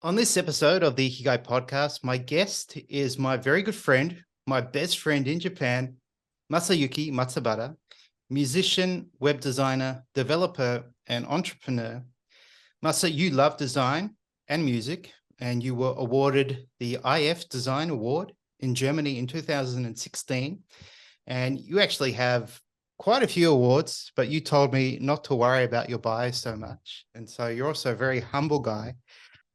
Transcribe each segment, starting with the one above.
On this episode of the Ikigai Podcast, my guest is my very good friend, my best friend in Japan, Masayuki Matsubara, musician, web designer, developer, and entrepreneur. Masa, you love design and music, and you were awarded the IF Design Award in Germany in 2016. And you actually have quite a few awards, but you told me not to worry about your bio so much. And so you're also a very humble guy.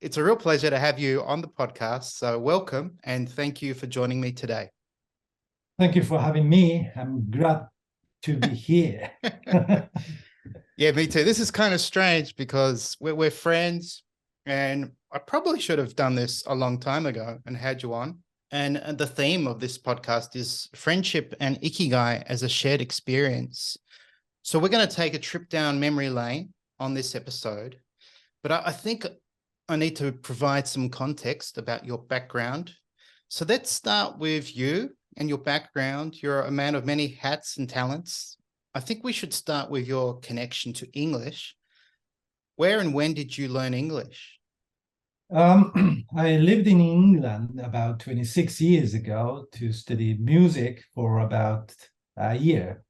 It's a real pleasure to have you on the podcast. So welcome and thank you for joining me today. Thank you for having me. I'm glad to be here. Yeah, me too. This is kind of strange because we're friends, and I probably should have done this a long time ago and had you on. And the theme of this podcast is friendship and Ikigai as a shared experience. So we're going to take a trip down memory lane on this episode. But I think I need to provide some context about your background. So let's start with you and your background. You're a man of many hats and talents. I think we should start with your connection to English. Where and when did you learn English? I lived in England about 26 years ago to study music for about a year.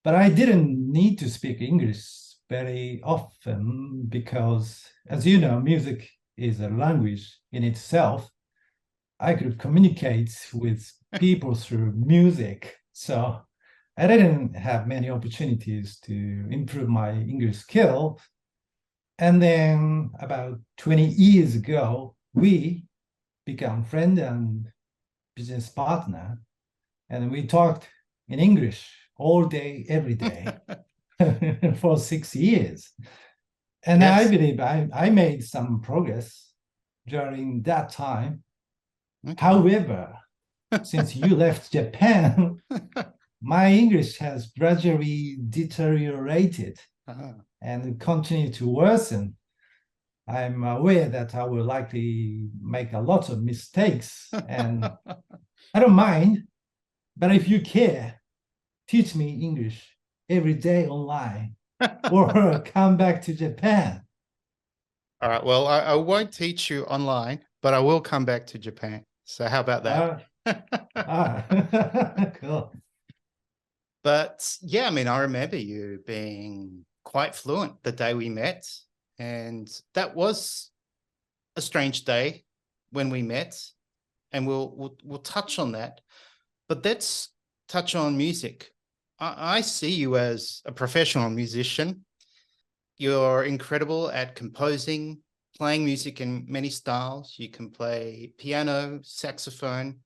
But I didn't need to speak English very often because, as you know, music is a language in itself. I could communicate with people through music. So I didn't have many opportunities to improve my English skill. And then about 20 years ago, we became friend and business partner. And we talked in English all day, every day for 6 years. And yes. I believe I made some progress during that time. Okay. However, since you left Japan, my English has gradually deteriorated and continue to worsen. I'm aware that I will likely make a lot of mistakes, and I don't mind, but if you care, teach me English every day online or come back to Japan. All right, well, I won't teach you online, but I will come back to Japan. So how about that? Cool. But yeah, I mean, I remember you being quite fluent the day we met. And that was a strange day when we met. And we'll touch on that. But let's touch on music. I see you as a professional musician. You're incredible at composing, playing music in many styles. You can play piano, saxophone,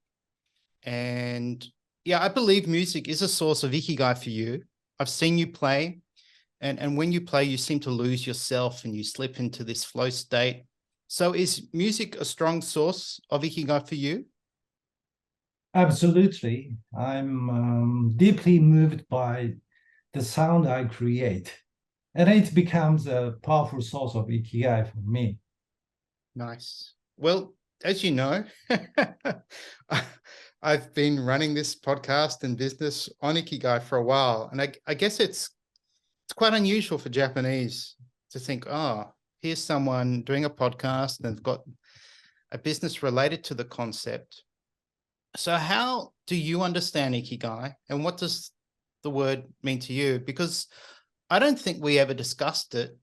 and yeah, I believe music is a source of Ikigai for you. I've seen you play, and when you play, you seem to lose yourself and you slip into this flow state. So is music a strong source of Ikigai for you? Absolutely. I'm deeply moved by the sound I create, and it becomes a powerful source of Ikigai for me. Nice. Well, as you know, I've been running this podcast and business on Ikigai for a while. And I guess it's quite unusual for Japanese to think, oh, here's someone doing a podcast and they've got a business related to the concept. So how do you understand Ikigai and what does the word mean to you? Because I don't think we ever discussed it.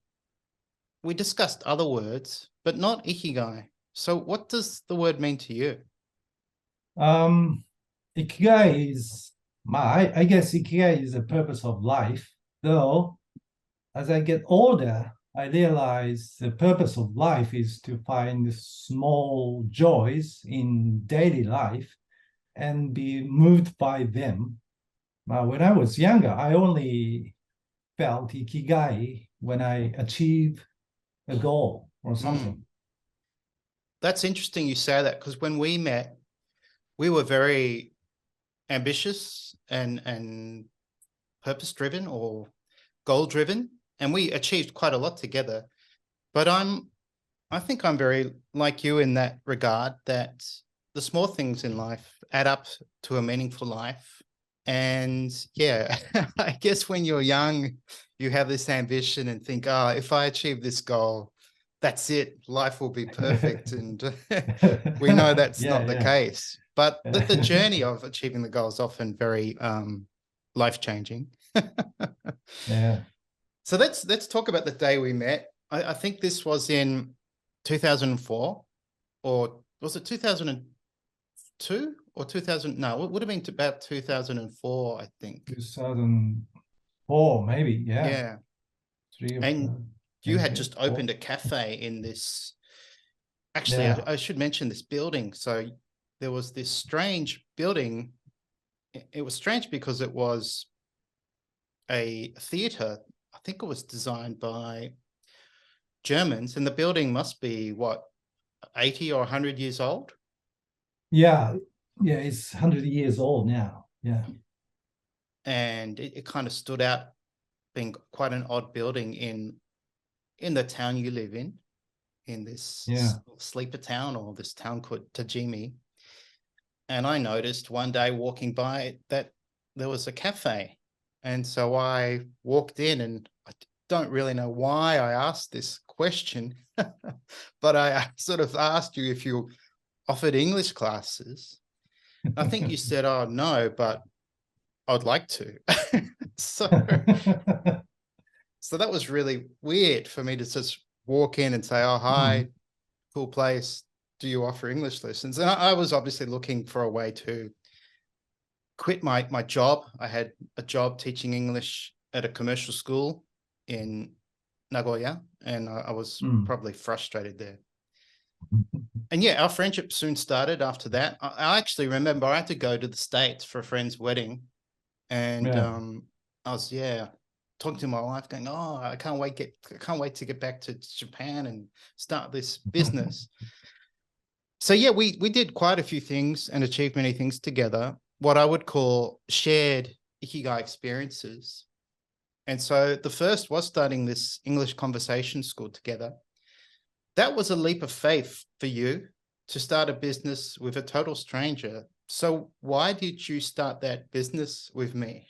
We discussed other words, but not Ikigai. So what does the word mean to you? Ikigai is I guess Ikigai is the purpose of life. Though, as I get older, I realize the purpose of life is to find small joys in daily life and be moved by them. When I was younger, I only felt Ikigai when I achieved a goal or something. That's interesting you say that, because when we met, we were very ambitious and purpose-driven or goal-driven, and we achieved quite a lot together. But I think I'm very like you in that regard, that the small things in life add up to a meaningful life. And yeah, I guess when you're young, you have this ambition and think, oh, if I achieve this goal, that's it. Life will be perfect. And we know that's Yeah, not the yeah. case. But the journey of achieving the goal is often very life-changing. Yeah. So let's talk about the day we met. I think this was in 2004, or was it 2002 or 2000? No, it would have been about 2004, I think. 2004, maybe. Yeah. Yeah. 3 or And 4, you maybe had just 4. opened a cafe in this. Actually, Yeah. I should mention this building. So there was this strange building. It was strange because it was a theater. I think it was designed by Germans, and the building must be what, 80 or 100 years old. Yeah. Yeah. It's 100 years old now. Yeah. And it kind of stood out being quite an odd building in the town you live in this Yeah. sleeper town, or this town called Tajimi. And I noticed one day walking by that there was a cafe. And so I walked in, and I don't really know why I asked this question, but I sort of asked you if you offered English classes. I think you said, "Oh, no, but I'd like to." So, so that was really weird for me to just walk in and say, "Oh, hi, cool place. Do you offer English lessons?" And I was obviously looking for a way to quit my job. I had a job teaching English at a commercial school in Nagoya, and I was probably frustrated there. And yeah, our friendship soon started after that. I actually remember I had to go to the States for a friend's wedding, and Yeah. I was talking to my wife, going, "Oh, I can't wait to get back to Japan and start this business." So yeah, we did quite a few things and achieved many things together, what I would call shared Ikigai experiences. And so the first was starting this English conversation school together. That was a leap of faith for you to start a business with a total stranger. So why did you start that business with me?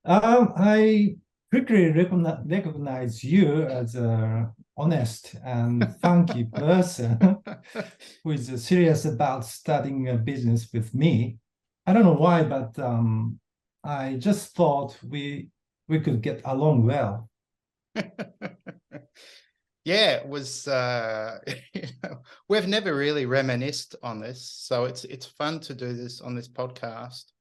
I quickly recognize you as a honest and funky person who is serious about starting a business with me. I don't know why, but I just thought we could get along well. Yeah, it was we've never really reminisced on this, so it's fun to do this on this podcast.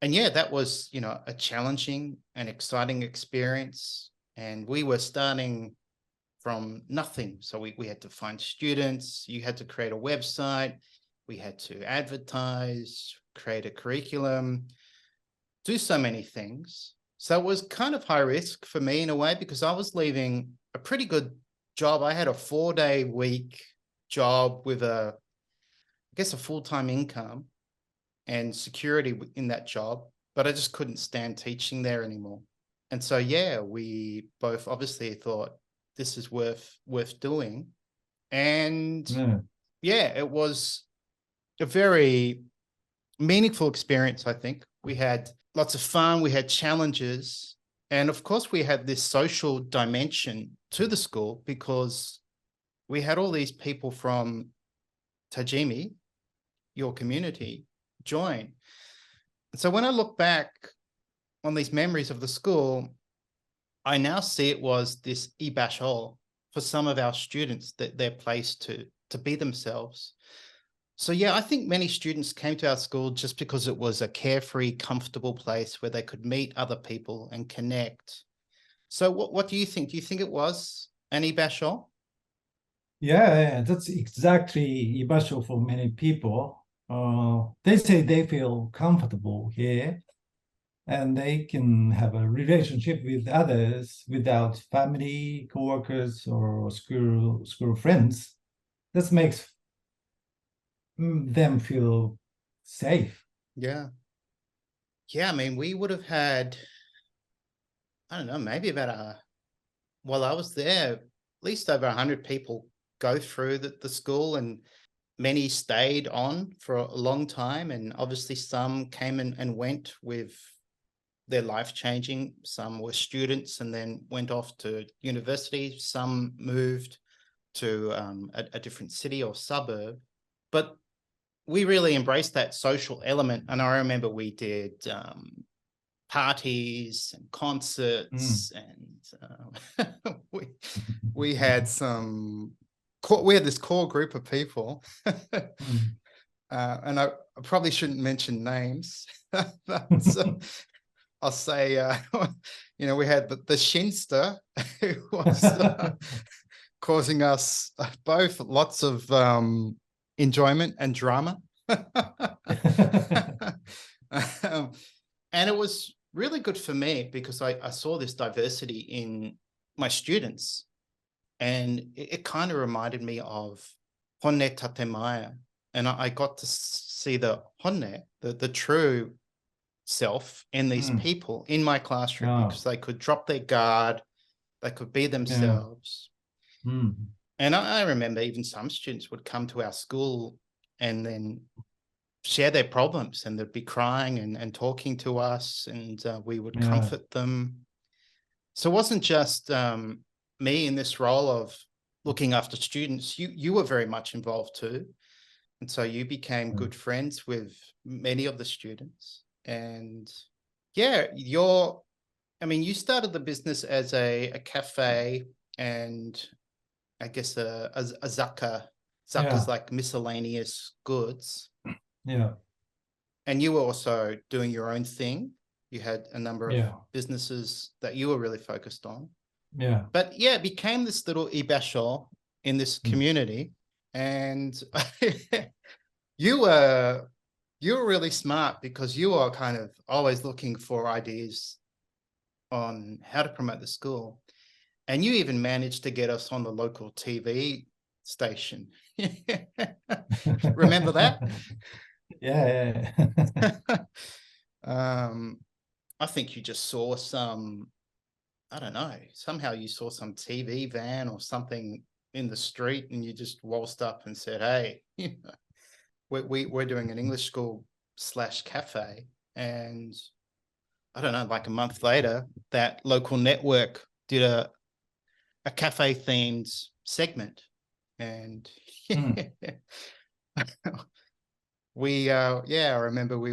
And yeah, that was, a challenging and exciting experience. And we were starting from nothing. So we had to find students, you had to create a website, we had to advertise, create a curriculum, do so many things. So it was kind of high risk for me in a way, because I was leaving a pretty good job. I had a 4-day week job with I guess a full-time income and security in that job, but I just couldn't stand teaching there anymore. And so, yeah, we both obviously thought this is worth doing. And Yeah. yeah, it was a very meaningful experience, I think. We had lots of fun, we had challenges, and of course we had this social dimension to the school, because we had all these people from Tajimi, your community, join. So when I look back on these memories of the school, I now see it was this ibasho for some of our students, that they're placed to be themselves. So yeah, I think many students came to our school just because it was a carefree, comfortable place where they could meet other people and connect. So what do you think? Do you think it was an ibasho? Yeah, that's exactly Ibasho for many people. They say they feel comfortable here and they can have a relationship with others without family, coworkers, or school friends. This makes them feel safe. Yeah. Yeah, I mean, we would have had, I don't know, maybe about while I was there, at least over 100 people go through the school, and many stayed on for a long time. And obviously some came and went with their life-changing. Some were students and then went off to university. Some moved to a different city or suburb. But we really embraced that social element. And I remember we did parties and concerts, and we had this core group of people. And I probably shouldn't mention names, but I'll say, we had the Shinster, who was causing us both lots of enjoyment and drama. And it was really good for me because I saw this diversity in my students, and it kind of reminded me of Honne Tatemaya. And I got to see the Honne, the true self in these people in my classroom, because they could drop their guard, they could be themselves. And I remember even some students would come to our school and then share their problems, and they'd be crying and talking to us, and we would comfort them. So it wasn't just me in this role of looking after students. You were very much involved too. And so you became good friends with many of the students. And you started the business as a cafe, and I guess a Zaka. Zaka's like miscellaneous goods. Yeah. And you were also doing your own thing. You had a number of businesses that you were really focused on. Yeah. But it became this little ibasho in this community. And you were really smart, because you are kind of always looking for ideas on how to promote the school. And you even managed to get us on the local TV station. Remember that? Yeah. I think you just saw I don't know, somehow you saw some TV van or something in the street, and you just waltzed up and said, hey, we're doing an English school / cafe. And I don't know, like a month later, that local network did a cafe themed segment. And I remember we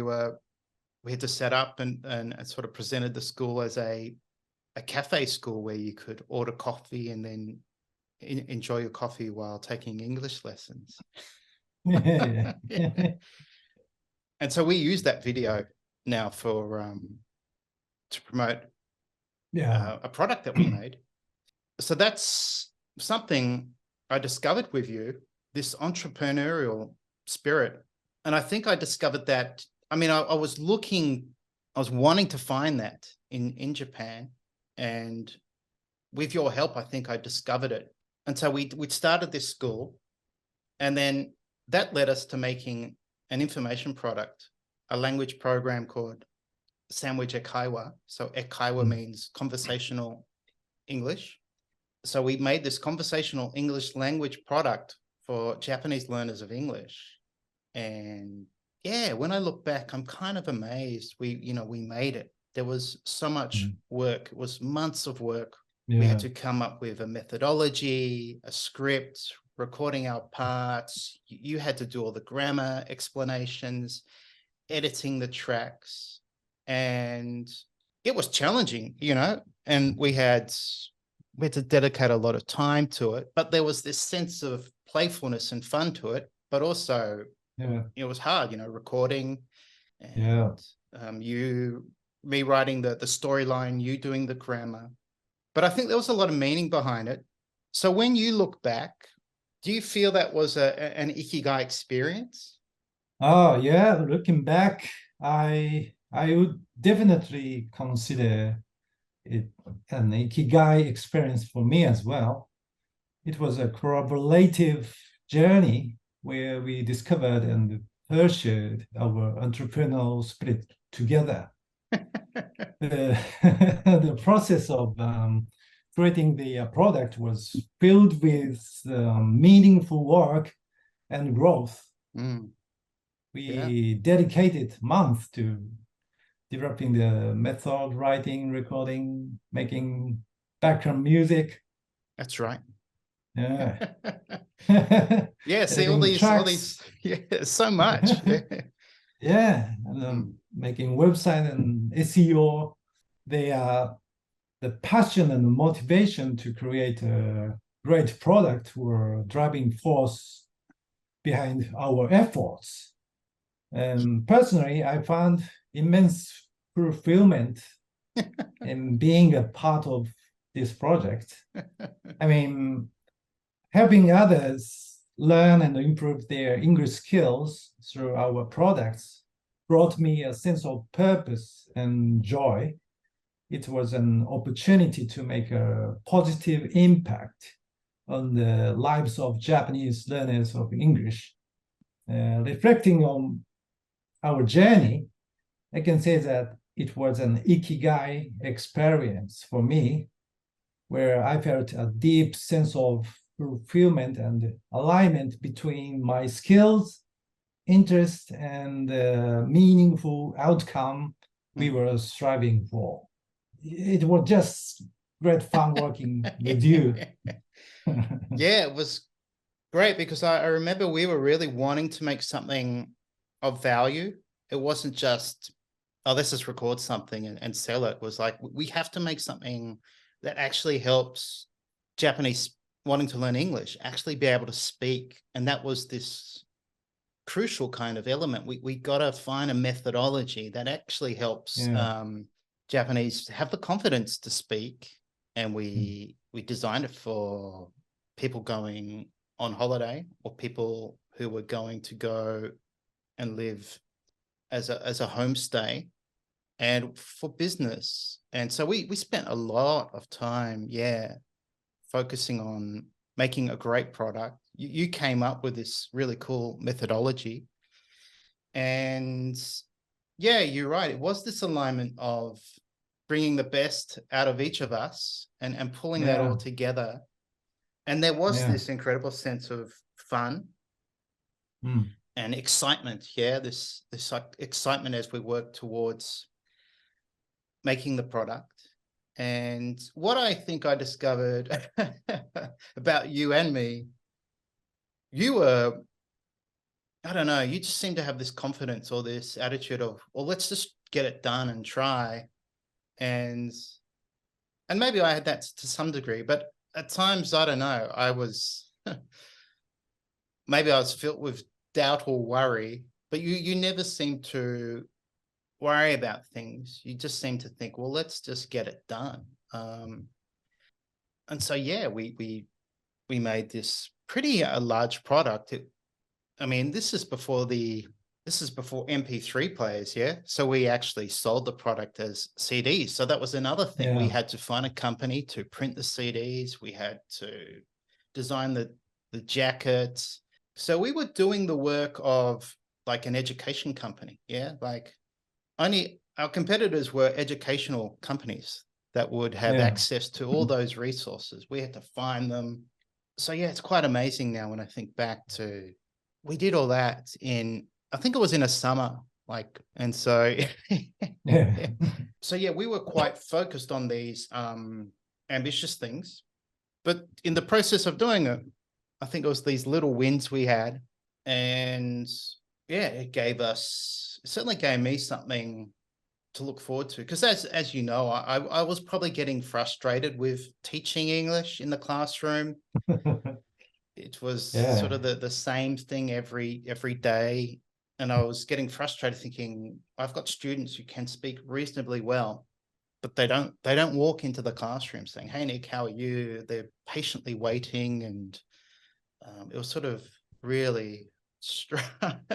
had to set up and sort of presented the school as a cafe school where you could order coffee and then enjoy your coffee while taking English lessons. And so we use that video now for to promote a product that we made. So that's something I discovered with you, this entrepreneurial spirit. And I think I discovered that. I mean, I was wanting to find that in Japan, and with your help, I think I discovered it. And so we started this school, and then that led us to making an information product, a language program called Sandwich Ekaiwa. So Ekaiwa means conversational English. So we made this conversational English language product for Japanese learners of English. And when I look back, I'm kind of amazed. We made it. There was so much work. It was months of work. We had to come up with a methodology, a script, recording our parts. You had to do all the grammar explanations, editing the tracks. And it was challenging, and we had to dedicate a lot of time to it. But there was this sense of playfulness and fun to it. But also, it was hard, recording, and me writing the storyline, you doing the grammar. But I think there was a lot of meaning behind it. So when you look back, do you feel that was an Ikigai experience? Oh yeah, looking back, I would definitely consider it an Ikigai experience for me as well. It was a collaborative journey where we discovered and pursued our entrepreneurial spirit together. The process of creating the product was filled with meaningful work and growth. We dedicated months to developing the method, writing, recording, making background music. That's right. Yeah. Yeah, see all Editing tracks. these, yeah, so much. Yeah. Yeah, and making website and SEO. They are the passion and the motivation to create a great product were driving force behind our efforts. And personally, I found immense fulfillment in being a part of this project. I mean, helping others learn and improve their English skills through our products brought me a sense of purpose and joy. It was an opportunity to make a positive impact on the lives of Japanese learners of English. Reflecting on our journey, I can say that it was an Ikigai experience for me, where I felt a deep sense of fulfillment and alignment between my skills, interest, and the meaningful outcome we were striving for. It was just great fun working with you. Yeah, it was great because I remember we were really wanting to make something of value. It wasn't just, oh, let's just record something and sell it. It was like, we have to make something that actually helps Japanese wanting to learn English actually be able to speak. And that was this crucial kind of element. We got to find a methodology that actually helps Japanese have the confidence to speak. And we designed it for people going on holiday or people who were going to go and live as a homestay and for business. And so we spent a lot of time, focusing on making a great product. You came up with this really cool methodology. And yeah, you're right. It was this alignment of bringing the best out of each of us and pulling that all together. And there was this incredible sense of fun and excitement. Yeah, this excitement as we work towards making the product. And what I think I discovered about you and me, you were, I don't know, you just seem to have this confidence or this attitude of, well, let's just get it done and try. And maybe I had that to some degree, but at times, I don't know, I was, maybe I was filled with doubt or worry, but you never seem to worry about things. You just seem to think, well, let's just get it done. And so, yeah, we made this pretty large product. I mean, this is before MP3 players, yeah? So we actually sold the product as CDs. So that was another thing. We had to find a company to print the CDs. We had to design the jackets. So we were doing the work of like an education company, yeah? Like only our competitors were educational companies that would have access to all those resources. We had to find them. So yeah, it's quite amazing now when I think back to, we did all that in, I think it was in a summer, like, and so, so yeah, we were quite focused on these ambitious things, but in the process of doing it, I think it was these little wins we had, and yeah, it certainly gave me something to look forward to, because as you know, I was probably getting frustrated with teaching English in the classroom. It was sort of the same thing every day. And I was getting frustrated thinking, I've got students who can speak reasonably well, but they don't walk into the classroom saying, hey, Nick, how are you? They're patiently waiting. And it was sort of really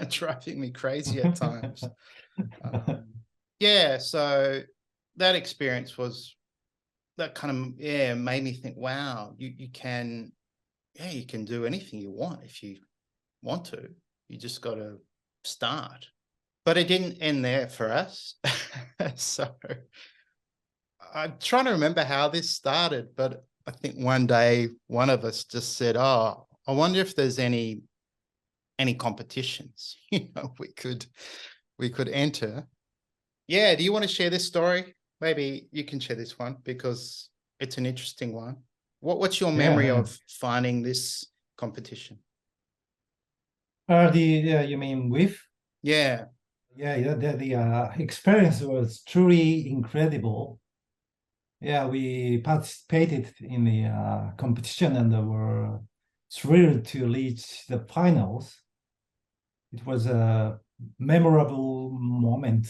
driving me crazy at times. So that experience was, that kind of, made me think, wow, you can do anything you want if you want to. You just got to start. But it didn't end there for us. So I'm trying to remember how this started, but I think one day one of us just said, oh, I wonder if there's any competitions, we could enter. Yeah, do you want to share this story? Maybe you can share this one because it's an interesting one. What's your memory Yeah. of finding this competition? You mean with? Yeah. Yeah, the experience was truly incredible. Yeah, we participated in the competition and were thrilled to reach the finals. It was a memorable moment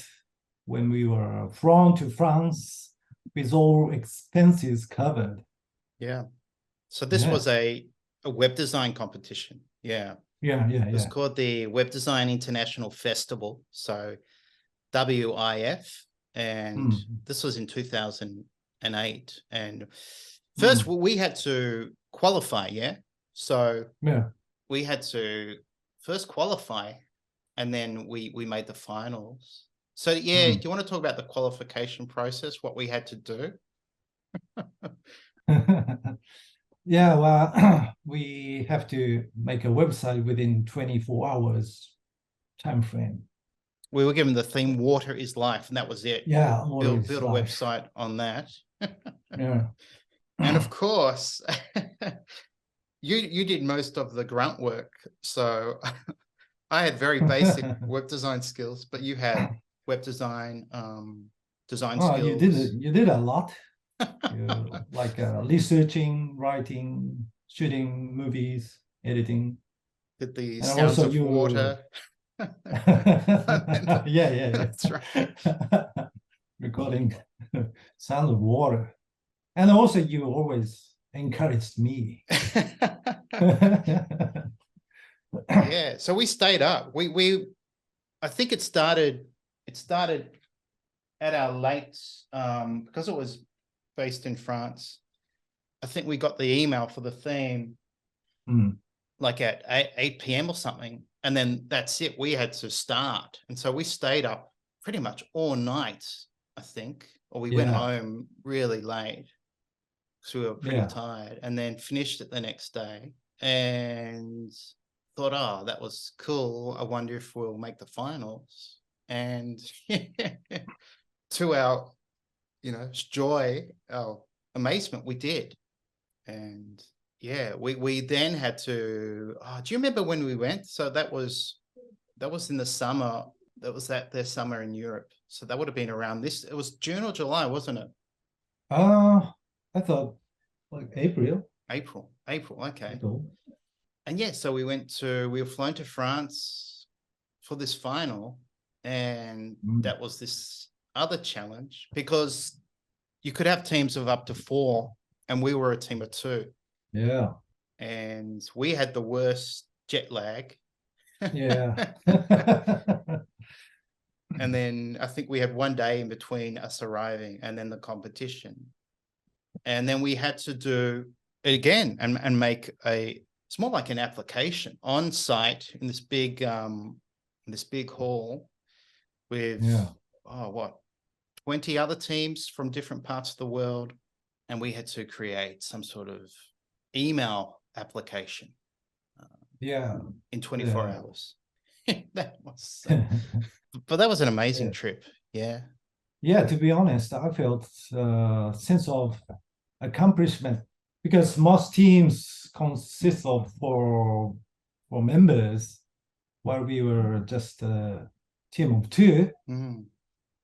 when we were flown to France with all expenses covered. Yeah. So this Yeah, was a web design competition. Yeah. It was yeah. called the Web Design International Festival. So WIF. And Mm, this was in 2008. And first mm, we had to qualify. Yeah. So yeah. we had to first qualify and then we made the finals. So yeah, do Mm. you want to talk about the qualification process, what we had to do? Yeah, well, we have to make a website within 24 hours time frame. We were given the theme "Water is Life," and that was it. Yeah, water Build is a life. website on that. Yeah. And of course, you did most of the grunt work. So I had very basic web design skills, but you had web design, design Oh, skills. you did a lot. You like researching, writing, shooting movies, editing, Did the and sounds also of you. water. Yeah. That's right. Recording sound of water, and also you always encouraged me. Yeah. So we stayed up. I think it started at our late because it was based in France. I think we got the email for the theme Mm, like at 8 p.m. or something. And then that's it. We had to start. And so we stayed up pretty much all night, I think, or we went yeah, home really late because we were pretty yeah. tired and then finished it the next day and thought, oh, that was cool. I wonder if we'll make the finals. And to our, joy, our amazement, we did. And yeah, we then had to. Oh, do you remember when we went? So that was in the summer. That was their summer in Europe. So that would have been around this. It was June or July, wasn't it? Uh, I thought like April. April. Okay. April. And yeah, so we were flown to France for this final, and Mm, that was this other challenge because you could have teams of up to four, and we were a team of two. yeah, And we had the worst jet lag. yeah. And then I think we had one day in between us arriving and then the competition. And then we had to do it again and make it's more like an application on site in this big hall with Yeah. 20 other teams from different parts of the world. And we had to create some sort of email application Yeah. in 24 Yeah. hours. That was, but that was an amazing Yeah. trip. Yeah. Yeah, to be honest, I felt a sense of accomplishment because most teams consist of four members, while we were just a team of two. Mm.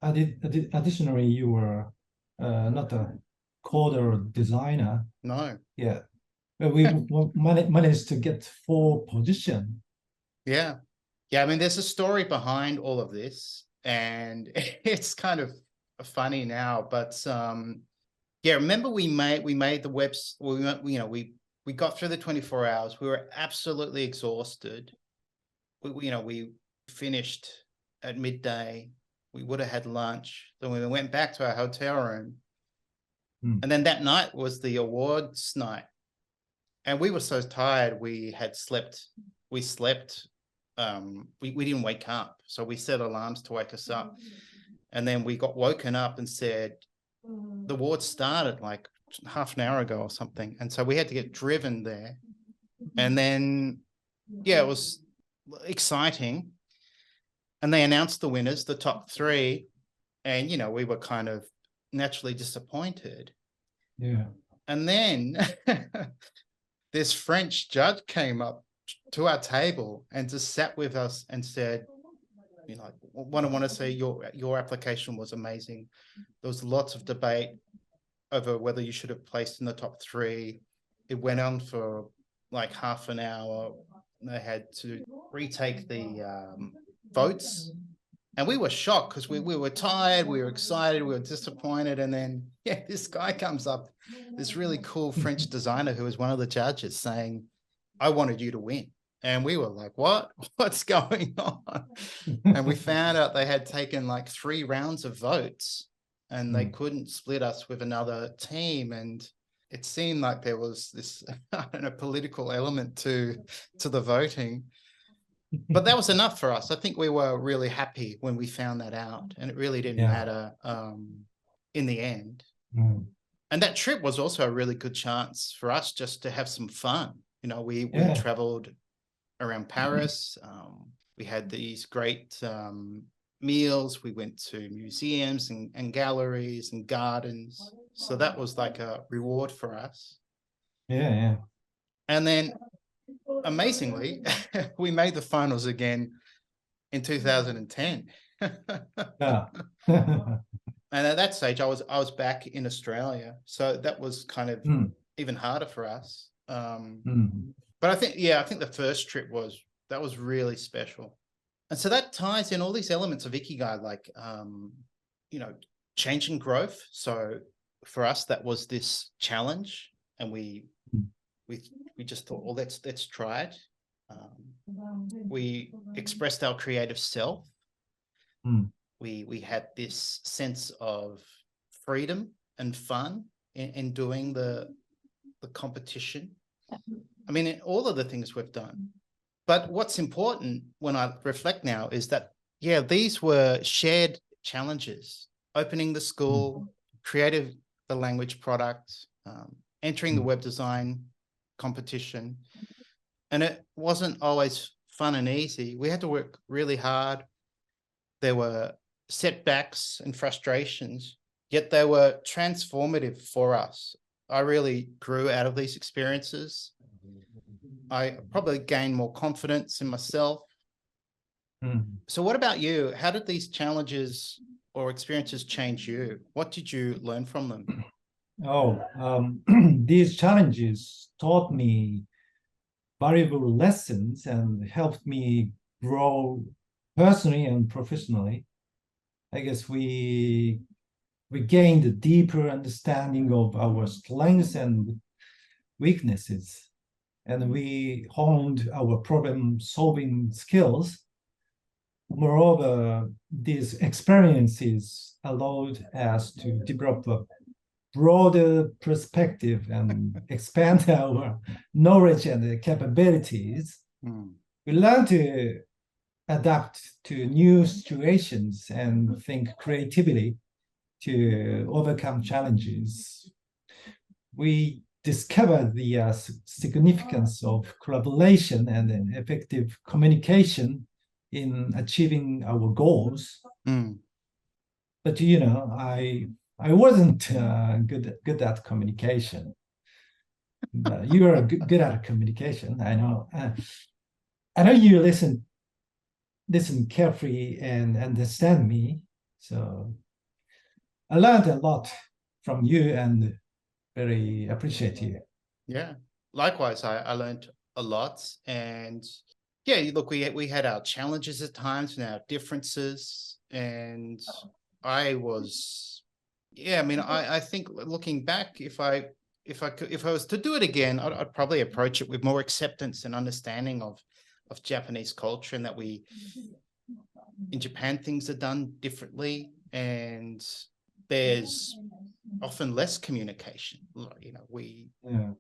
Additionally, you were not a code or designer. No. Yeah, but we managed to get four position. Yeah. Yeah. I mean, there's a story behind all of this, and it's kind of funny now, but yeah, remember we made the webs we got through the 24 hours. We were absolutely exhausted. We finished at midday. We would have had lunch. Then we went back to our hotel room. Mm. And then that night was the awards night. And we were so tired, we slept. We didn't wake up. So we set alarms to wake us up. And then we got woken up and said, the awards started like half an hour ago or something. And so we had to get driven there. And then, yeah, it was exciting. And they announced the winners, the top three. And, you know, we were kind of naturally disappointed. Yeah. And then this French judge came up to our table and just sat with us and said, you know, I want to say your application was amazing. There was lots of debate over whether you should have placed in the top 3. It went on for like half an hour. They had to retake the votes. And we were shocked because we were tired, we were excited, we were disappointed. And then, yeah, this guy comes up, this really cool French designer who was one of the judges, saying, I wanted you to win. And we were like, what? What's going on? And we found out they had taken like 3 rounds of votes and they couldn't split us with another team. And it seemed like there was this, I don't know, political element to the voting. But that was enough for us. I think we were really happy when we found that out, and it really didn't matter in the end. And that trip was also a really good chance for us just to have some fun. You know, we traveled around Paris. We had these great meals. We went to museums and galleries and gardens. So that was like a reward for us. Yeah. And then amazingly, we made the finals again in 2010. Yeah. And at that stage, I was back in Australia, so that was kind of even harder for us. But I think the first trip was really special, and so that ties in all these elements of Ikigai, like you know, change and growth. So for us, that was this challenge, and we just thought, well, let's try it. We expressed our creative self. We had this sense of freedom and fun in doing the competition. I mean, in all of the things we've done. But what's important when I reflect now is that, yeah, these were shared challenges: opening the school, creating the language product, entering the web design competition. And it wasn't always fun and easy. We had to work really hard. There were setbacks and frustrations, yet they were transformative for us. I really grew out of these experiences. I probably gained more confidence in myself. So what about you? How did these challenges or experiences change you? What did you learn from them? These challenges taught me valuable lessons and helped me grow personally and professionally. I guess we gained a deeper understanding of our strengths and weaknesses, and we honed our problem-solving skills. Moreover, these experiences allowed us to develop a broader perspective and expand our knowledge and capabilities. We learned to adapt to new situations and think creatively to overcome challenges. We discovered the significance of collaboration and an effective communication in achieving our goals. But you know, I wasn't good at communication. You are good at communication. I know. I know you listen carefully and understand me. So I learned a lot from you and very appreciate you. Yeah, likewise, I learned a lot. And yeah, look, we had our challenges at times and our differences. And I think looking back, if I was to do it again, I'd probably approach it with more acceptance and understanding of Japanese culture, and that in Japan things are done differently, and there's often less communication. You know,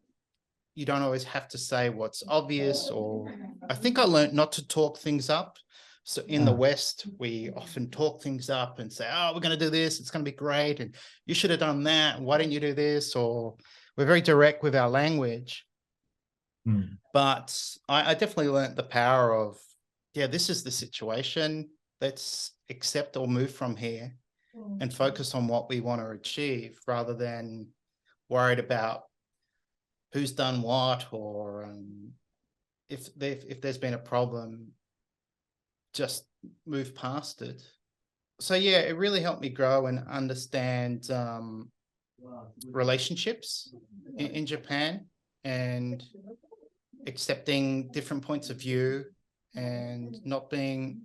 you don't always have to say what's obvious, or I think I learned not to talk things up. So in the West, we often talk things up and say, oh, we're going to do this, it's going to be great, and you should have done that, why didn't you do this? Or we're very direct with our language. But I definitely learned the power of, yeah, this is the situation, let's accept or move from here. and focus on what we want to achieve rather than worried about who's done what, or if there's been a problem, just move past it. So yeah, it really helped me grow and understand relationships in Japan, and accepting different points of view, and not being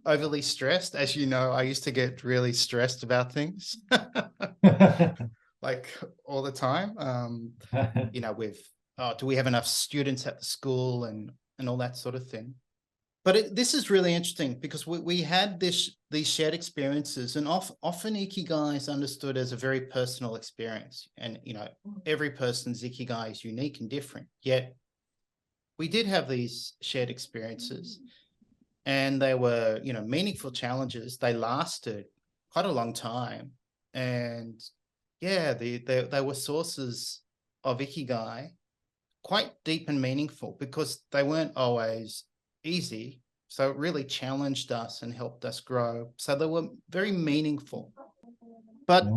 overly stressed. As you know, I used to get really stressed about things like all the time. With do we have enough students at the school, and all that sort of thing. But this is really interesting because we had these shared experiences, and often Ikigai is understood as a very personal experience. And, every person's Ikigai is unique and different. Yet we did have these shared experiences, and they were, meaningful challenges. They lasted quite a long time. And yeah, they were sources of Ikigai, quite deep and meaningful, because they weren't always easy. So it really challenged us and helped us grow. So they were very meaningful. But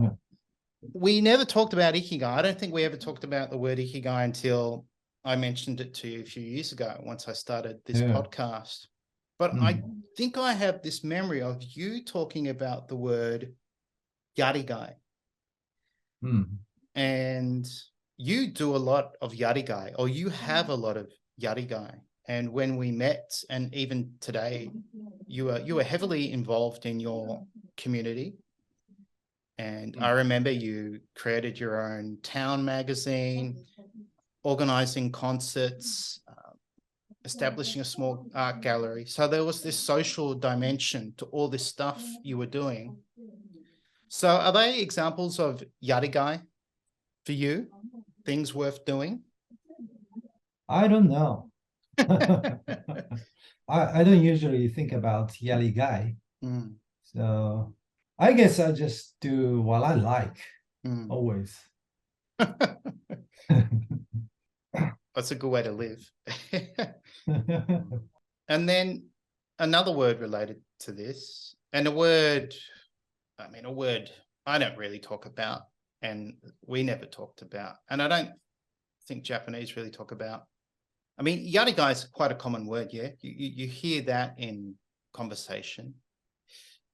we never talked about Ikigai. I don't think we ever talked about the word Ikigai until I mentioned it to you a few years ago, once I started this podcast. But I think I have this memory of you talking about the word yarigai. And you do a lot of yarigai, or you have a lot of yarigai. And when we met, and even today, you were heavily involved in your community. And I remember you created your own town magazine, organizing concerts, establishing a small art gallery. So there was this social dimension to all this stuff you were doing. So are they examples of yarigai for you? Things worth doing? I don't know. I don't usually think about yarigai. So I guess I just do what I like always. That's a good way to live. And then another word related to this, and a word I don't really talk about, and we never talked about, and I don't think Japanese really talk about. I mean, yarigai is quite a common word, yeah? You hear that in conversation.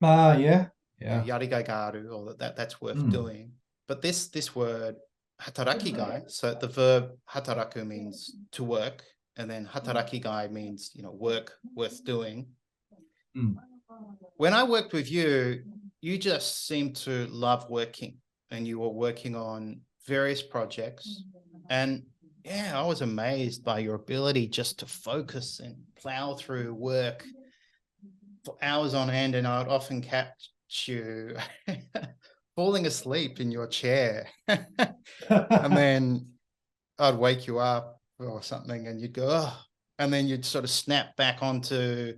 Yeah. Yarigai ga aru, or that's worth doing. But this word, hatarakigai, so the verb hataraku means to work, and then hatarakigai means, work worth doing. When I worked with you, you just seemed to love working, and you were working on various projects. And yeah, I was amazed by your ability just to focus and plow through work for hours on end. And I would often catch you falling asleep in your chair. And then I'd wake you up or something, and you'd go, oh, and then you'd sort of snap back onto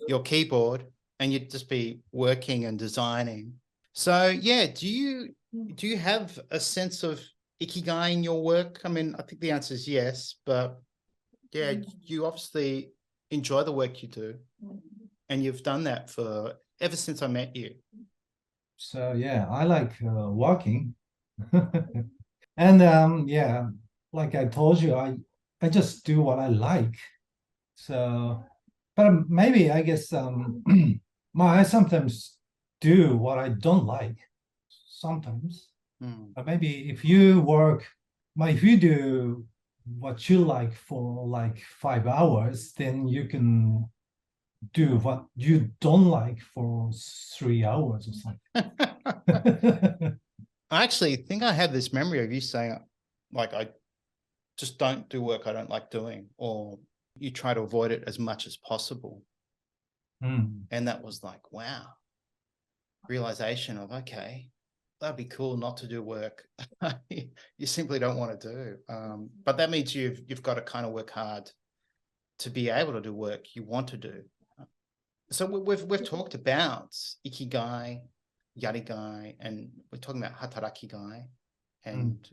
your keyboard, and you'd just be working and designing. So yeah, do you have a sense of Ikigai in your work? I mean, I think the answer is yes, but yeah, you obviously enjoy the work you do, and you've done that for ever since I met you. So yeah, I like walking. And yeah, like I told you, I just do what I like. So, but maybe I guess I sometimes do what I don't like. Sometimes, but maybe if you do what you like for like 5 hours, then you can do what you don't like for 3 hours or something. I actually think I have this memory of you saying, like, I just don't do work I don't like doing, or you try to avoid it as much as possible. And that was like, wow, realization of, okay, that'd be cool not to do work you simply don't want to do. But that means you've got to kind of work hard to be able to do work you want to do. So we've talked about Ikigai, Yarigai, and we're talking about Hatarakigai. And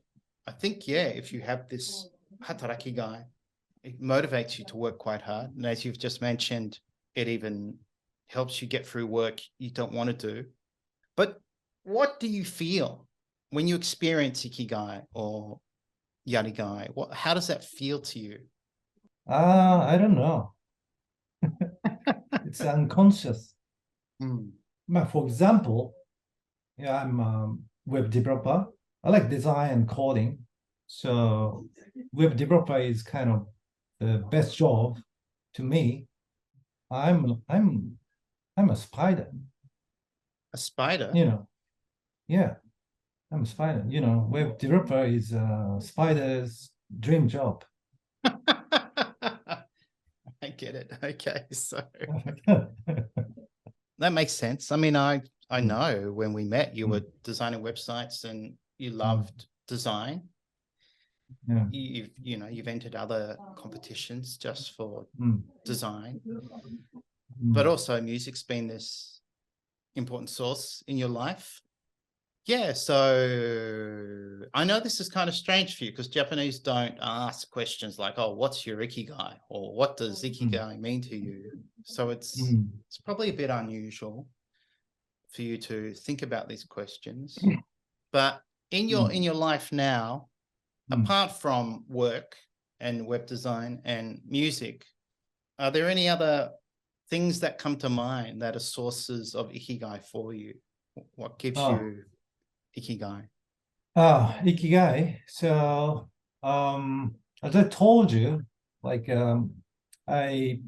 I think, yeah, if you have this Hatarakigai, it motivates you to work quite hard. And as you've just mentioned, it even helps you get through work you don't want to do. But what do you feel when you experience Ikigai or Yarigai? How does that feel to you? I don't know. It's unconscious. Mm. But for example, yeah, I'm a web developer. I like design and coding. So web developer is kind of the best job to me. I'm a spider, A spider? you know. Yeah, I'm a spider. You know, web developer is a spider's dream job. I get it. Okay, so that makes sense. I mean, I Mm, know when we met, you were mm, designing websites and you mm, loved design. yeah. You've entered other competitions just for Mm, design, but mm. also music's been this important source in your life. Yeah, so I know this is kind of strange for you because Japanese don't ask questions like, "Oh, what's your ikigai?" or "What does Mm, ikigai mean to you?" So mm, it's probably a bit unusual for you to think about these questions. But in mm, your life now, mm. apart from work and web design and music, are there any other things that come to mind that are sources of ikigai for you? What gives Oh, you ikigai? Ikigai. So, as I told you, like I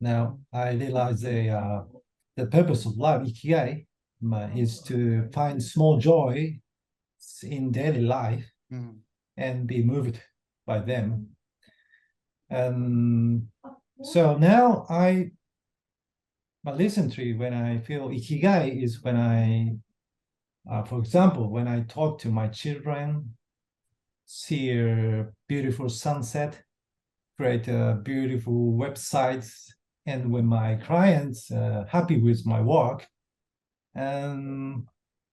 now I realize the purpose of life, Ikigai, is to find small joy in daily life Mm. and be moved by them. And so now I listen to when I feel Ikigai is when for example, when I talk to my children, see a beautiful sunset, create a beautiful websites, and when my clients happy with my work. And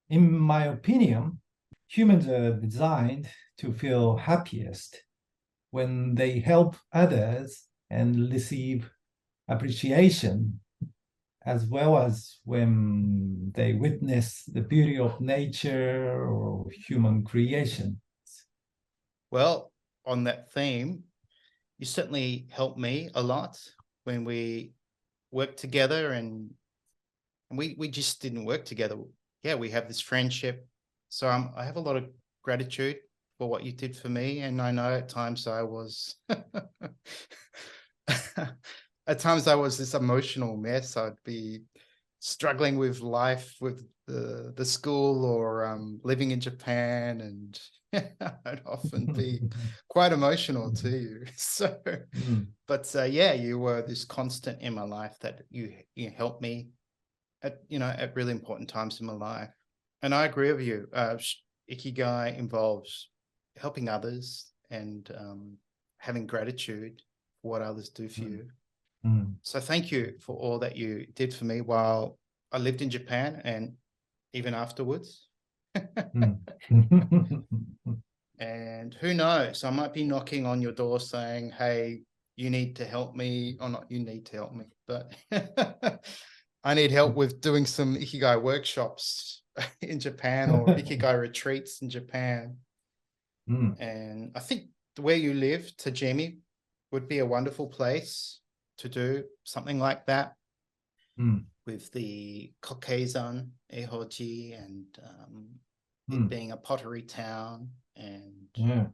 in my opinion, humans are designed to feel happiest when they help others and receive appreciation, as well as when they witness the beauty of nature or human creation. Well, on that theme, you certainly helped me a lot when we worked together and we just didn't work together. Yeah, we have this friendship. So I have a lot of gratitude for what you did for me. And I know at times I was at times I was this emotional mess. I'd be struggling with life with the school or living in Japan and I'd often be quite emotional too. So Mm, but yeah, you were this constant in my life that you helped me at at really important times in my life. And I agree with you. Ikigai involves helping others and having gratitude for what others do for mm, you. mm, So thank you for all that you did for me while I lived in Japan and even afterwards. mm. And who knows, I might be knocking on your door saying, "Hey, you need to help me," or not you need to help me, but I need help with doing some Ikigai workshops in Japan or Ikigai retreats in Japan. Mm, And I think where you live, Tajimi, would be a wonderful place to do something like that mm, with the Kokeizan, Ehoji, and it mm. being a pottery town and Yeah.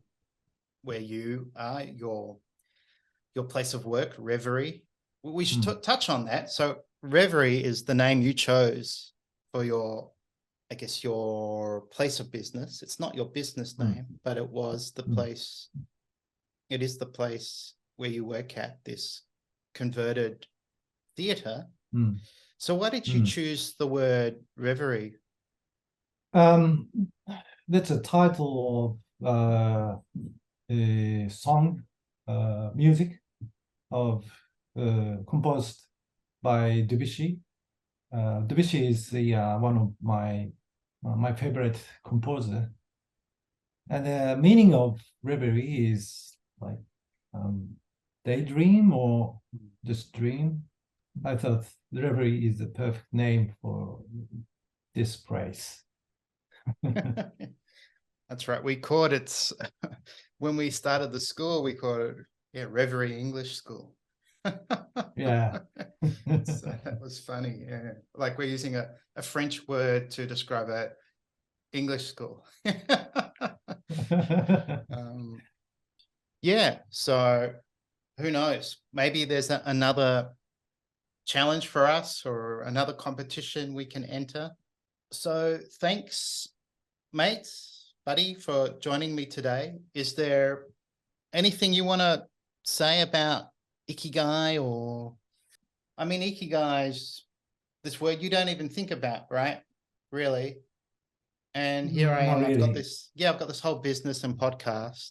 where you are, your place of work, Reverie. We should Mm, touch on that. So Reverie is the name you chose for I guess, your place of business. It's not your business mm, name, but it was the mm, place. It is the place where you work at this converted theater. mm, So why did you mm. choose the word Reverie? Um, that's a title of a song, music of composed by Debussy. Debussy is the one of my favorite composer, and the meaning of reverie is like um, daydream or just dream. I thought reverie is the perfect name this place. That's right. We called it, when we started the school, we called it, Reverie English School. Yeah. So that was funny. Yeah. Like we're using a French word to describe a English school. Yeah. So who knows? Maybe there's another challenge for us or another competition we can enter. So thanks, mate, buddy, for joining me today. Is there anything you want to say about Ikigai? Or, I mean, Ikigai is this word you don't even think about, right? Really. And here I Not am. I've got really. this whole business and podcast,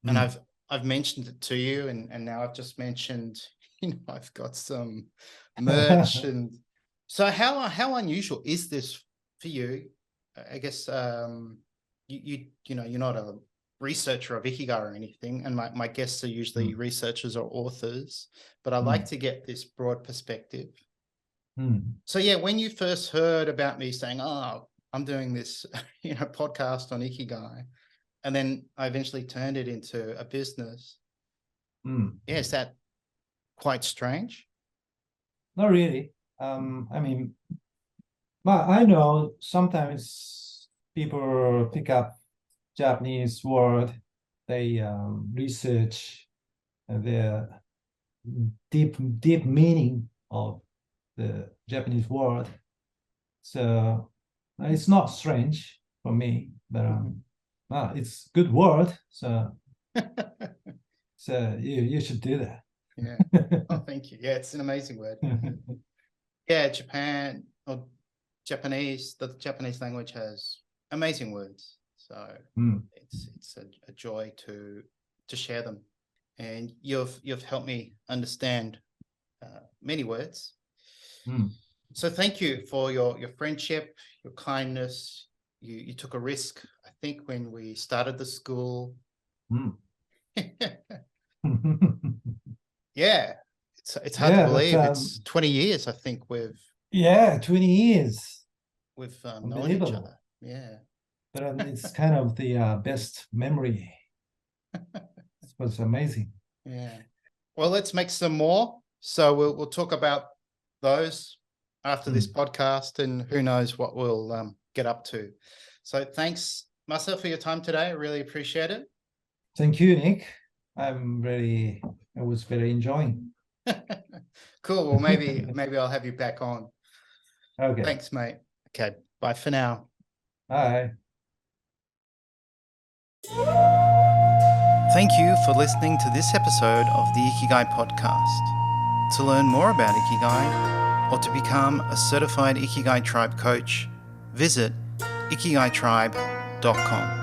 and I've mentioned it to you, and now I've just mentioned, I've got some merch. And so how unusual is this for you? I guess you're not a researcher of Ikigai or anything, and my guests are usually researchers or authors, but I like to get this broad perspective. So yeah, when you first heard about me saying, "Oh, I'm doing this, podcast on Ikigai," and then I eventually turned it into a business. Yeah, is that quite strange? Not really. I mean, but I know sometimes people pick up Japanese word, they research the deep meaning of the Japanese word. So it's not strange for me, but it's good word. So you should do that. Yeah. Oh, thank you. Yeah, it's an amazing word. Yeah, Japan or Japanese, the Japanese language has amazing words. So it's a joy to share them. And you've helped me understand many words. So thank you for your friendship, your kindness. You took a risk, I think, when we started the school. Yeah, it's hard to believe. It's 20 years, I think, 20 years. We've known each other. Yeah. But it's kind of the best memory. It was amazing. Yeah. Well, let's make some more. So we'll talk about those after this podcast, and who knows what we'll get up to. So thanks, Masa, for your time today. I really appreciate it. Thank you, Nick. I was very enjoying. Cool. Well, maybe I'll have you back on. Okay. Thanks, mate. Okay. Bye for now. Bye. Thank you for listening to this episode of the Ikigai Podcast. To learn more about Ikigai or to become a certified Ikigai Tribe coach, visit ikigaitribe.com.